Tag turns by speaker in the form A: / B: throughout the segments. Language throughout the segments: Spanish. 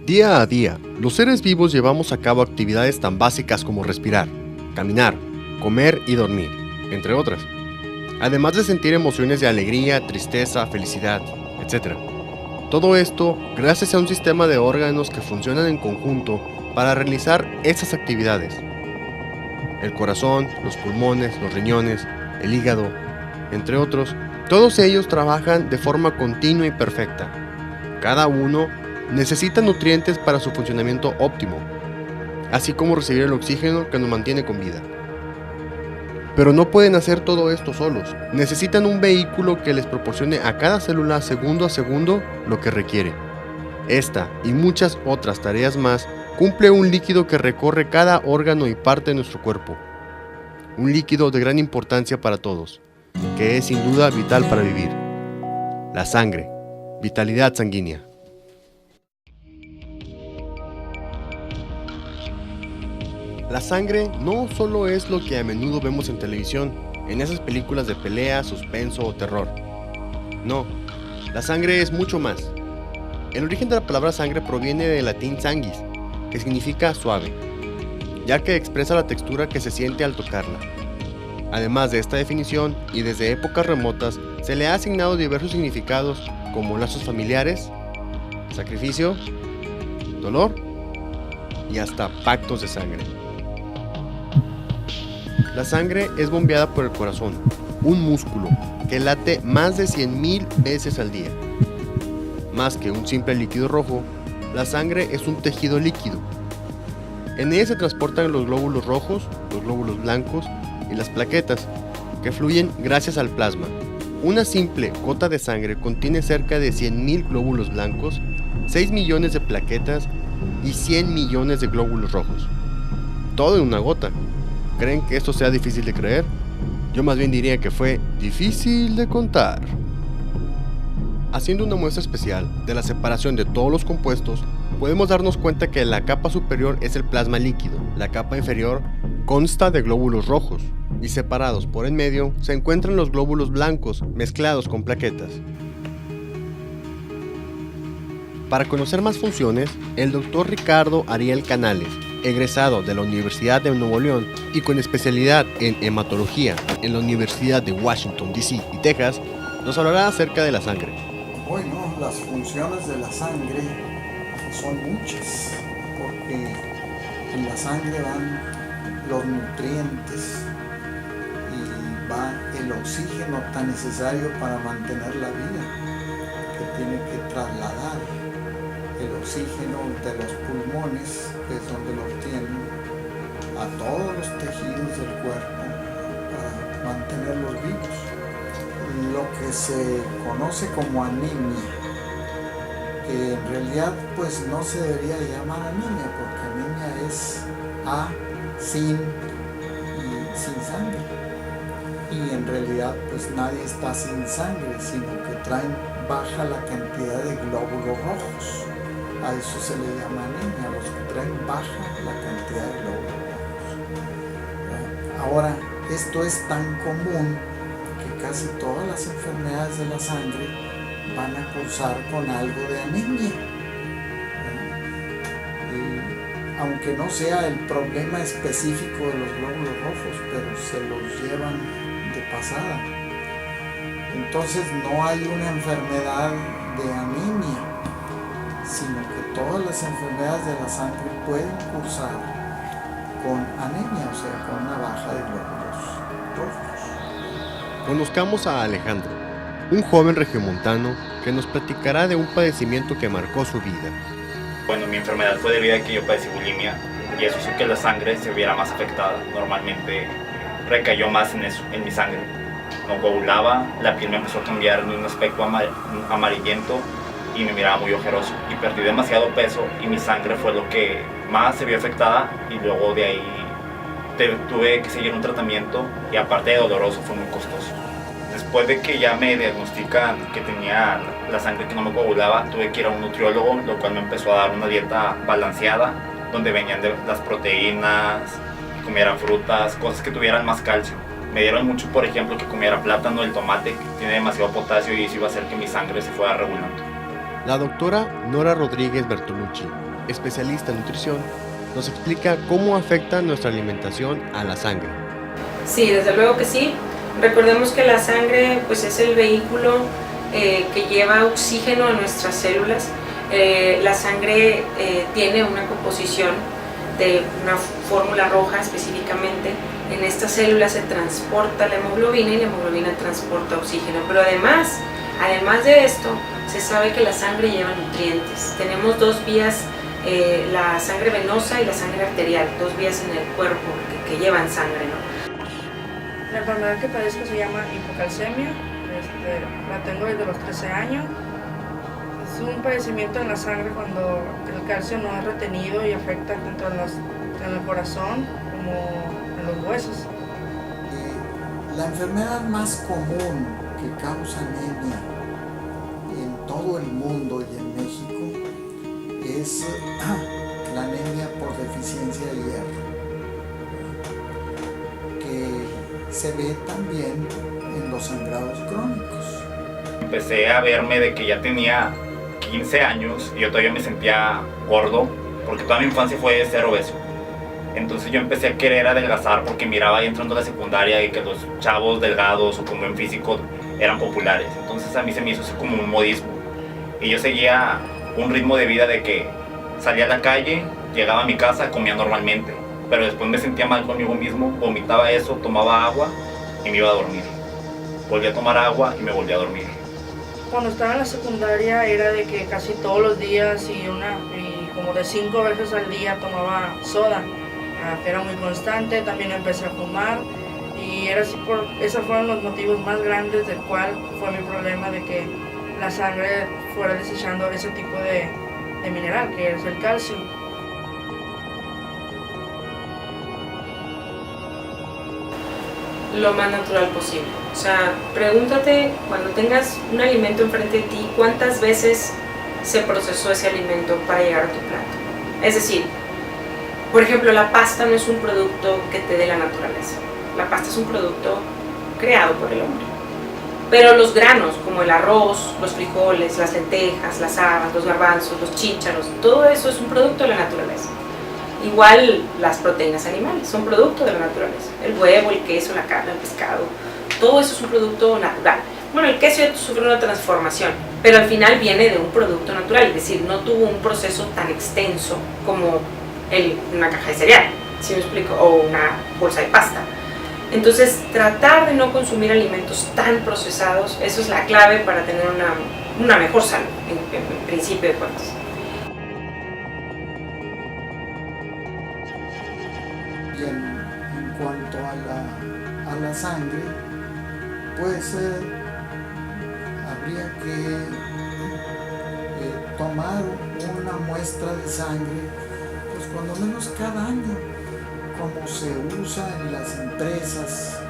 A: Día a día, los seres vivos llevamos a cabo actividades tan básicas como respirar, caminar, comer y dormir, entre otras. Además de sentir emociones de alegría, tristeza, felicidad, etc. Todo esto gracias a un sistema de órganos que funcionan en conjunto para realizar esas actividades. El corazón, los pulmones, los riñones, el hígado, entre otros, todos ellos trabajan de forma continua y perfecta. Cada uno necesita nutrientes para su funcionamiento óptimo, así como recibir el oxígeno que nos mantiene con vida. Pero no pueden hacer todo esto solos. Necesitan un vehículo que les proporcione a cada célula segundo a segundo lo que requiere. Esta y muchas otras tareas más cumple un líquido que recorre cada órgano y parte de nuestro cuerpo. Un líquido de gran importancia para todos, que es sin duda vital para vivir. La sangre. Vitalidad sanguínea. La sangre no solo es lo que a menudo vemos en televisión, en esas películas de pelea, suspenso o terror. No, la sangre es mucho más. El origen de la palabra sangre proviene del latín sanguis, que significa suave, ya que expresa la textura que se siente al tocarla. Además de esta definición, y desde épocas remotas, se le ha asignado diversos significados como lazos familiares, sacrificio, dolor y hasta pactos de sangre. La sangre es bombeada por el corazón, un músculo que late más de 100,000 veces al día. Más que un simple líquido rojo, la sangre es un tejido líquido. En ella se transportan los glóbulos rojos, los glóbulos blancos y las plaquetas, que fluyen gracias al plasma. Una simple gota de sangre contiene cerca de 100,000 glóbulos blancos, 6 millones de plaquetas y 100 millones de glóbulos rojos. Todo en una gota. ¿Creen que esto sea difícil de creer? Yo más bien diría que fue difícil de contar. Haciendo una muestra especial de la separación de todos los compuestos, podemos darnos cuenta que la capa superior es el plasma líquido, la capa inferior consta de glóbulos rojos, y separados por en medio se encuentran los glóbulos blancos mezclados con plaquetas. Para conocer más funciones, el Dr. Ricardo Ariel Canales, egresado de la Universidad de Nuevo León y con especialidad en hematología en la Universidad de Washington, D.C. y Texas, nos hablará acerca de la sangre.
B: Bueno, las funciones de la sangre son muchas, porque en la sangre van los nutrientes y va el oxígeno tan necesario para mantener la vida, que tiene que trasladar el oxígeno de los pulmones, que es donde lo obtienen, a todos los tejidos del cuerpo para mantenerlos vivos. Lo que se conoce como anemia, que en realidad pues no se debería llamar anemia, porque anemia es A sin sangre, y en realidad pues nadie está sin sangre, sino que traen baja la cantidad de glóbulos rojos. A eso se le llama anemia, a los que traen baja la cantidad de glóbulos rojos. Ahora, esto es tan común que casi todas las enfermedades de la sangre van a cursar con algo de anemia. Aunque no sea el problema específico de los glóbulos rojos, pero se los llevan de pasada. Entonces no hay una enfermedad de anemia, sino que todas las enfermedades de la sangre pueden cursar con anemia, o sea, con una baja de glóbulos rojos.
A: Conozcamos a Alejandro, un joven regiomontano que nos platicará de un padecimiento que marcó su vida.
C: Bueno, mi enfermedad fue debido a que yo padecí bulimia, y eso hizo que la sangre se viera más afectada. Normalmente recayó más en mi sangre. No coagulaba, la piel me empezó a cambiar en un aspecto amarillento y me miraba muy ojeroso. Y perdí demasiado peso y mi sangre fue lo que más se vio afectada, y luego de ahí tuve que seguir un tratamiento, y aparte de doloroso fue muy costoso. Después de que ya me diagnostican que tenía la sangre que no me coagulaba, tuve que ir a un nutriólogo, lo cual me empezó a dar una dieta balanceada, donde venían de las proteínas, que comiera frutas, cosas que tuvieran más calcio. Me dieron mucho, por ejemplo, que comiera plátano, el tomate, que tiene demasiado potasio, y eso iba a hacer que mi sangre se fuera regulando.
A: La doctora Nora Rodríguez Bertolucci, especialista en nutrición, nos explica cómo afecta nuestra alimentación a la sangre.
D: Sí, desde luego que sí. Recordemos que la sangre pues, es el vehículo que lleva oxígeno a nuestras células. La sangre tiene una composición de una fórmula roja específicamente. En estas células se transporta la hemoglobina y la hemoglobina transporta oxígeno. Pero además de esto, se sabe que la sangre lleva nutrientes. Tenemos dos vías, la sangre venosa y la sangre arterial, dos vías en el cuerpo que llevan sangre, ¿no?
E: La enfermedad que padezco se llama hipocalcemia, la tengo desde los 13 años. Es un padecimiento en la sangre cuando el calcio no es retenido y afecta tanto en el corazón como en los huesos.
B: La enfermedad más común que causa anemia en todo el mundo y en México es la anemia por deficiencia de hierro, que se ve también en los sangrados crónicos.
C: Empecé a verme de que ya tenía 15 años y yo todavía me sentía gordo, porque toda mi infancia fue de ser obeso. Entonces yo empecé a querer adelgazar porque miraba ahí entrando a la secundaria y que los chavos delgados o con buen físico eran populares. Entonces a mí se me hizo así como un modismo. Y yo seguía un ritmo de vida de que salía a la calle, llegaba a mi casa, comía normalmente. Pero después me sentía mal conmigo mismo, vomitaba eso, tomaba agua y me iba a dormir. Volví a tomar agua y me volví a dormir.
E: Cuando estaba en la secundaria era de que casi todos los días y como de 5 veces al día tomaba soda. Era muy constante, también empecé a fumar y esos fueron los motivos más grandes del cual fue mi problema de que la sangre fuera desechando ese tipo de mineral que es el calcio.
D: Lo más natural posible. O sea, pregúntate cuando tengas un alimento enfrente de ti, ¿cuántas veces se procesó ese alimento para llegar a tu plato? Es decir, por ejemplo, la pasta no es un producto que te dé la naturaleza. La pasta es un producto creado por el hombre. Pero los granos, como el arroz, los frijoles, las lentejas, las habas, los garbanzos, los chícharos, todo eso es un producto de la naturaleza. Igual las proteínas animales son producto de la naturaleza. El huevo, el queso, la carne, el pescado, todo eso es un producto natural. Bueno, el queso ya sufrió una transformación, pero al final viene de un producto natural, es decir, no tuvo un proceso tan extenso como una caja de cereal, ¿sí me explico? O una bolsa de pasta. Entonces, tratar de no consumir alimentos tan procesados, eso es la clave para tener una mejor salud, en principio de cuentas.
B: Y en cuanto a la sangre, pues habría que tomar una muestra de sangre, pues cuando menos cada año, como se usa en las empresas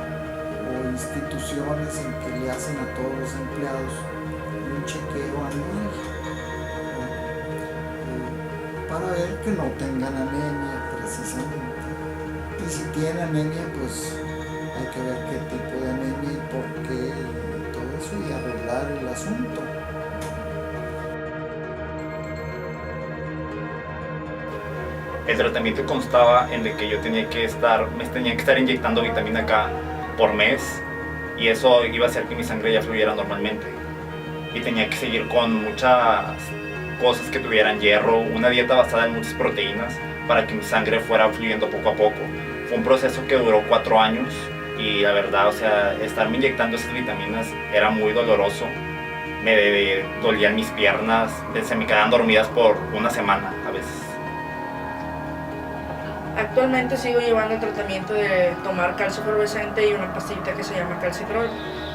B: o instituciones en que le hacen a todos los empleados un chequeo anual, para ver que no tengan anemia precisamente. Y si tiene anemia, pues hay que ver qué tipo de anemia y por qué, y todo eso, y arreglar el asunto.
C: El tratamiento constaba en de que yo me tenía que estar inyectando vitamina K por mes y eso iba a hacer que mi sangre ya fluyera normalmente. Y tenía que seguir con muchas cosas que tuvieran hierro, una dieta basada en muchas proteínas para que mi sangre fuera fluyendo poco a poco. Fue un proceso que duró 4 años y la verdad, o sea, estarme inyectando esas vitaminas era muy doloroso. Me dolían mis piernas, se me quedaban dormidas por una semana a veces.
E: Actualmente sigo llevando el tratamiento de tomar calcio efervescente y una pastillita que se llama calcitrol,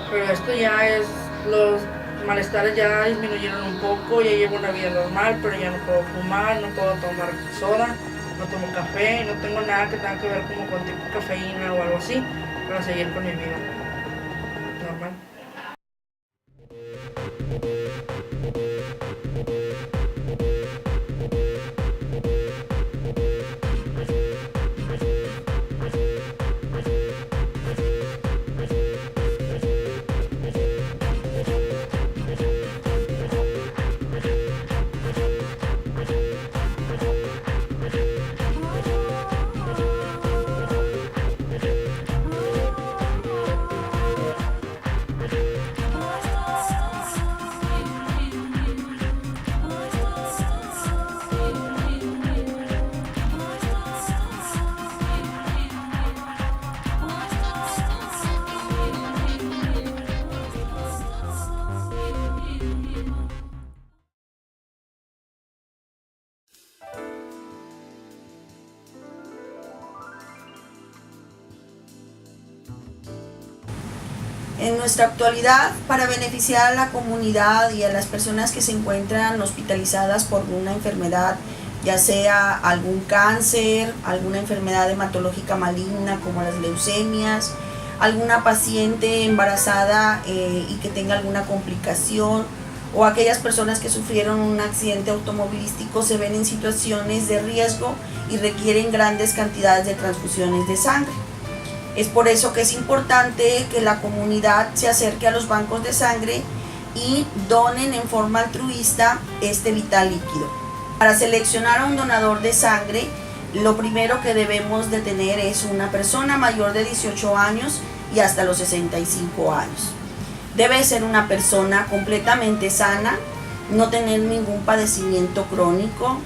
E: pero esto ya es, los malestares ya disminuyeron un poco, ya llevo una vida normal, pero ya no puedo fumar, no puedo tomar soda, no tomo café, no tengo nada que tenga que ver como con tipo cafeína o algo así, para seguir con mi vida normal.
F: En nuestra actualidad, para beneficiar a la comunidad y a las personas que se encuentran hospitalizadas por una enfermedad, ya sea algún cáncer, alguna enfermedad hematológica maligna como las leucemias, alguna paciente embarazada y que tenga alguna complicación, o aquellas personas que sufrieron un accidente automovilístico, se ven en situaciones de riesgo y requieren grandes cantidades de transfusiones de sangre. Es por eso que es importante que la comunidad se acerque a los bancos de sangre y donen en forma altruista este vital líquido. Para seleccionar a un donador de sangre, lo primero que debemos de tener es una persona mayor de 18 años y hasta los 65 años. Debe ser una persona completamente sana, no tener ningún padecimiento crónico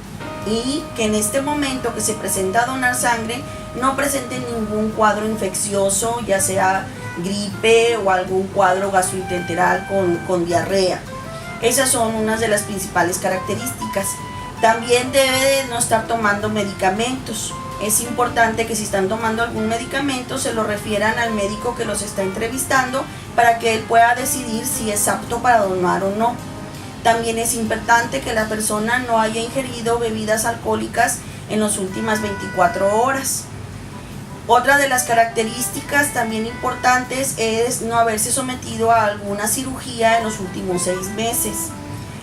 F: y que en este momento que se presenta a donar sangre no presente ningún cuadro infeccioso, ya sea gripe o algún cuadro gastrointestinal con diarrea. Esas son unas de las principales características. También debe de no estar tomando medicamentos. Es importante que si están tomando algún medicamento se lo refieran al médico que los está entrevistando para que él pueda decidir si es apto para donar o no. También es importante que la persona no haya ingerido bebidas alcohólicas en las últimas 24 horas. Otra de las características también importantes es no haberse sometido a alguna cirugía en los últimos 6 meses.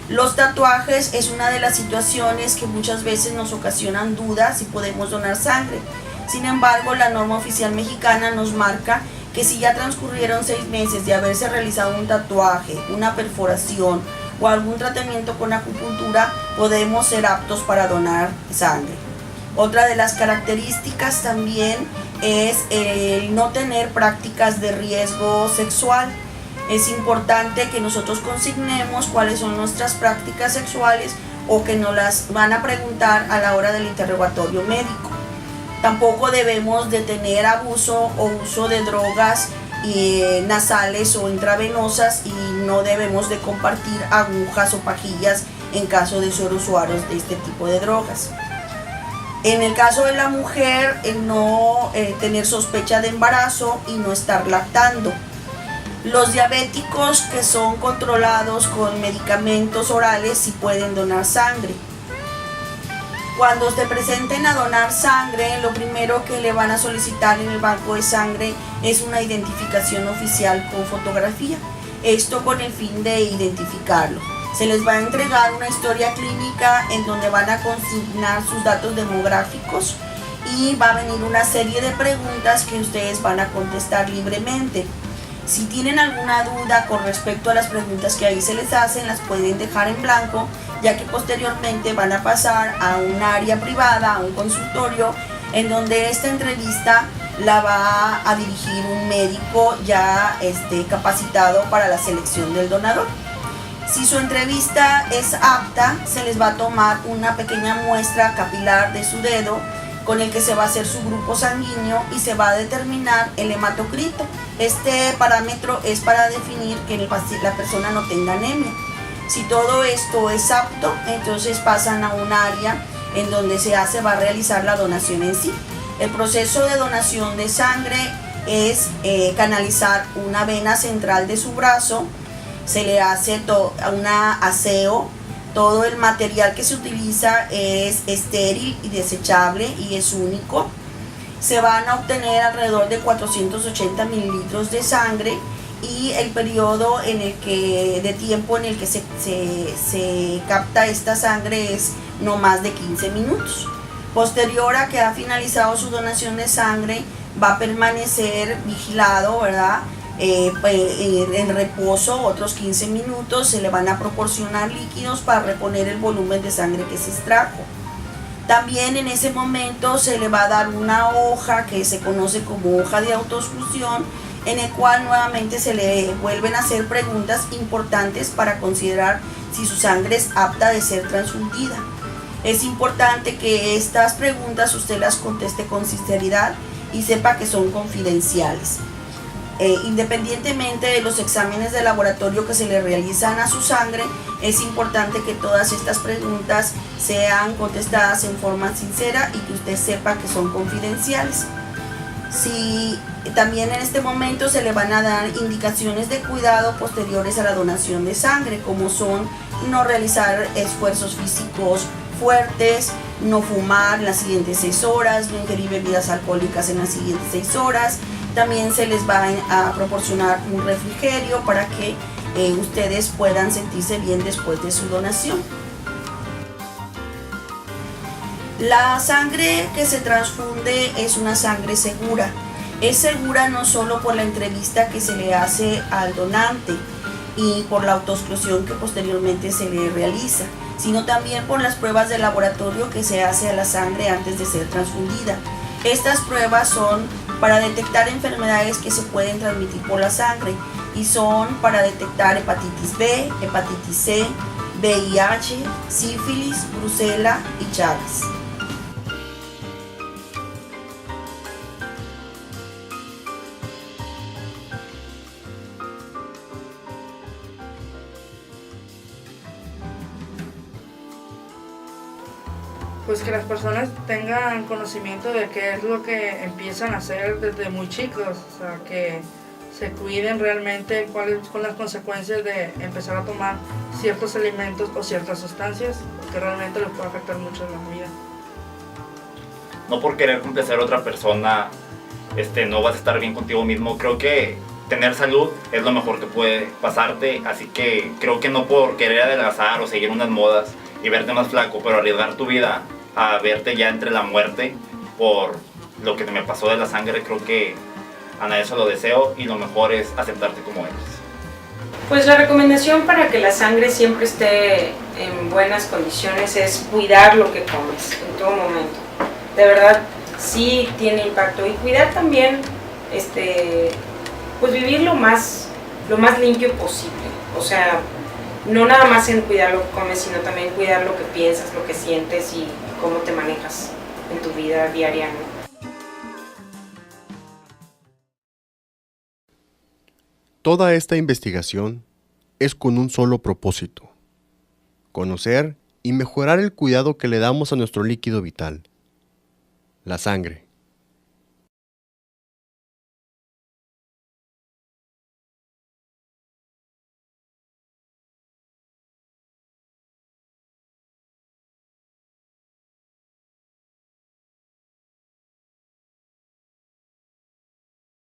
F: Los tatuajes es una de las situaciones que muchas veces nos ocasionan dudas si podemos donar sangre. Sin embargo, la norma oficial mexicana nos marca que si ya transcurrieron 6 meses de haberse realizado un tatuaje, una perforación o algún tratamiento con acupuntura, podemos ser aptos para donar sangre. Otra de las características también es el no tener prácticas de riesgo sexual. Es importante que nosotros consignemos cuáles son nuestras prácticas sexuales o que nos las van a preguntar a la hora del interrogatorio médico. Tampoco debemos de tener abuso o uso de drogas nasales o intravenosas y no debemos de compartir agujas o pajillas en caso de ser usuarios de este tipo de drogas. En el caso de la mujer, no tener sospecha de embarazo y no estar lactando. Los diabéticos que son controlados con medicamentos orales sí pueden donar sangre. Cuando se presenten a donar sangre, lo primero que le van a solicitar en el banco de sangre es una identificación oficial con fotografía. Esto con el fin de identificarlo. Se les va a entregar una historia clínica en donde van a consignar sus datos demográficos y va a venir una serie de preguntas que ustedes van a contestar libremente. Si tienen alguna duda con respecto a las preguntas que ahí se les hacen, las pueden dejar en blanco, ya que posteriormente van a pasar a un área privada, a un consultorio, en donde esta entrevista la va a dirigir un médico ya capacitado para la selección del donador. Si su entrevista es apta, se les va a tomar una pequeña muestra capilar de su dedo con el que se va a hacer su grupo sanguíneo y se va a determinar el hematocrito. Este parámetro es para definir que la persona no tenga anemia. Si todo esto es apto, entonces pasan a un área en donde va a realizar la donación en sí. El proceso de donación de sangre es canalizar una vena central de su brazo, se le hace un aseo. Todo el material que se utiliza es estéril y desechable y es único. Se van a obtener alrededor de 480 mililitros de sangre y el periodo de tiempo en el que se capta esta sangre es no más de 15 minutos. Posterior a que ha finalizado su donación de sangre, va a permanecer vigilado, ¿verdad? En reposo otros 15 minutos, se le van a proporcionar líquidos para reponer el volumen de sangre que se extrajo. También en ese momento se le va a dar una hoja que se conoce como hoja de autoexclusión, en el cual nuevamente se le vuelven a hacer preguntas importantes para considerar si su sangre es apta de ser transfundida. Es importante que estas preguntas usted las conteste con sinceridad y sepa que son confidenciales. Independientemente de los exámenes de laboratorio que se le realizan a su sangre, es importante que todas estas preguntas sean contestadas en forma sincera y que usted sepa que son confidenciales. Si También en este momento se le van a dar indicaciones de cuidado posteriores a la donación de sangre, como son no realizar esfuerzos físicos fuertes, no fumar en las siguientes 6 horas, no ingerir bebidas alcohólicas en las siguientes 6 horas. También se les va a proporcionar un refrigerio para que ustedes puedan sentirse bien después de su donación. La sangre que se transfunde es una sangre segura. Es segura no solo por la entrevista que se le hace al donante y por la autoexclusión que posteriormente se le realiza, sino también por las pruebas de laboratorio que se hace a la sangre antes de ser transfundida. Estas pruebas son para detectar enfermedades que se pueden transmitir por la sangre y son para detectar hepatitis B, hepatitis C, VIH, sífilis, brucela y Chagas.
E: Pues que las personas tengan conocimiento de qué es lo que empiezan a hacer desde muy chicos, o sea, que se cuiden realmente cuáles son las consecuencias de empezar a tomar ciertos alimentos o ciertas sustancias, porque realmente les puede afectar mucho en la vida.
C: No por querer complacer a otra persona, no vas a estar bien contigo mismo. Creo que tener salud es lo mejor que puede pasarte, así que creo que no por querer adelgazar o seguir unas modas y verte más flaco, pero arriesgar tu vida a verte ya entre la muerte por lo que me pasó de la sangre, creo que a nadie se lo deseo y lo mejor es aceptarte como eres.
D: Pues la recomendación para que la sangre siempre esté en buenas condiciones es cuidar lo que comes en todo momento. De verdad, sí tiene impacto, y cuidar también, pues vivir lo más limpio posible. O sea, no nada más en cuidar lo que comes, sino también cuidar lo que piensas, lo que sientes y cómo te manejas en tu vida diaria, ¿no?
A: Toda esta investigación es con un solo propósito: conocer y mejorar el cuidado que le damos a nuestro líquido vital, la sangre.